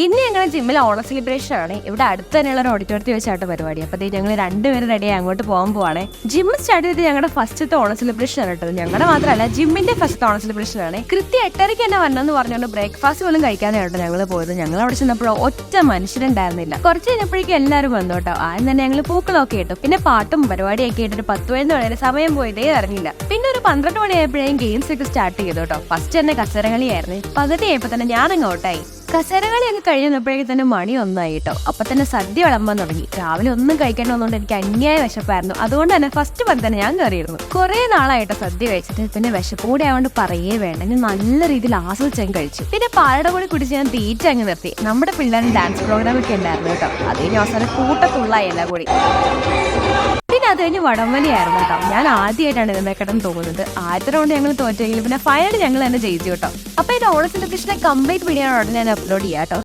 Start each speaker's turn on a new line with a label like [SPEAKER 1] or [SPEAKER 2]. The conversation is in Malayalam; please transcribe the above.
[SPEAKER 1] ഇന്ന് ഞങ്ങൾ ജിമ്മിൽ ഓണ സെലിബ്രേഷൻ ആണ്. ഇവിടെ അടുത്ത് തന്നെയുള്ള ഒരു ഓഡിറ്റോറിയത്തിൽ വെച്ചായിട്ട് പരിപാടി. അപ്പോൾ ഞങ്ങൾ രണ്ടുപേരും റെഡിയായി അങ്ങോട്ട് പോകാൻ പോവാണ്. ജിം സ്റ്റാർട്ട് ചെയ്ത് ഞങ്ങളുടെ ഫസ്റ്റത്തെ ഓണ സെലിബ്രേഷൻ ആണ് കേട്ടോ. ഞങ്ങളുടെ മാത്രമല്ല, ജിമ്മിന്റെ ഫസ്റ്റ് ഓണ സെലിബ്രേഷൻ ആണ്. കൃത്യം 8:30 തന്നെ വരണമെന്ന് പറഞ്ഞുകൊണ്ട് ബ്രേക്ക്ഫാസ്റ്റ് പോലും കഴിക്കാതെ കേട്ടോ ഞങ്ങൾ പോയത്. ഞങ്ങൾ അവിടെ ചെന്നപ്പോഴോ ഒറ്റ മനുഷ്യരുണ്ടായിരുന്നില്ല. കുറച്ച് കഴിഞ്ഞപ്പോഴേക്കും എല്ലാവരും വന്നു കേട്ടോ. ആദ്യം തന്നെ ഞങ്ങൾ പൂക്കളൊക്കെ കേട്ടു. പിന്നെ പാട്ടും പരിപാടിയൊക്കെ ആയിട്ട് 10 വരെ സമയം പോയതേ അറിഞ്ഞില്ല. പിന്നെ ഒരു 12 മണിയായപ്പോഴേക്കും ഗെയിംസ് ഒക്കെ സ്റ്റാർട്ട് ചെയ്തു കേട്ടോ. ഫസ്റ്റ് തന്നെ കസരകളിയായിരുന്നു. പകുതിയായപ്പോൾ തന്നെ ഞാനങ്ങ് ഔട്ടായി. കസരകളിയൊക്കെ കഴിയുന്നപ്പോഴേക്കും തന്നെ മണി 1 കേട്ടോ. അപ്പൊ തന്നെ സദ്യ വിളമ്പാൻ തുടങ്ങി. രാവിലെ ഒന്നും കഴിക്കേണ്ട വന്നുകൊണ്ട് എനിക്ക് അന്യായ വിശപ്പായിരുന്നു. അതുകൊണ്ട് തന്നെ ഫസ്റ്റ് പന്ത് തന്നെ ഞാൻ കയറിയിരുന്നു. കുറെ നാളായിട്ടോ സദ്യ കഴിച്ചിട്ട്. പിന്നെ വിശപ്പ് കൂടെ ആയതുകൊണ്ട് പറയേ വേണ്ട, ഞാൻ നല്ല രീതിയിൽ ആസ്വദിച്ചങ്ങ് കഴിച്ചു. പിന്നെ പാലയുടെ കൂടി കുടിച്ച് ഞാൻ തീറ്റ അങ്ങ് നിർത്തി. നമ്മുടെ പിള്ളേരും ഡാൻസ് പ്രോഗ്രാം ഒക്കെ ഉണ്ടായിരുന്നു കേട്ടോ. അത് കഴിഞ്ഞ അവസാനം കൂട്ടത്തുള്ളായി എല്ലാം കൂടി. പിന്നെ അത് കഴിഞ്ഞ് വടംവലിയായിരുന്നു കേട്ടോ. ഞാൻ ആദ്യമായിട്ടാണ് ഇതിനെ കിടന്ന് തോന്നുന്നത്. ആദ്യത്തെ റൗണ്ട് ഞങ്ങൾ തോറ്റെങ്കിലും പിന്നെ ഫൈനൽ ഞങ്ങൾ തന്നെ ജയിച്ചു കേട്ടോ. അപ്പൊ ഇത് ഓണ സെലിബ്രേഷന്റെ കംപ്ലീറ്റ് വീഡിയോ ഉടനെ ഞാൻ അപ്ലോഡ് ചെയ്യാം കേട്ടോ.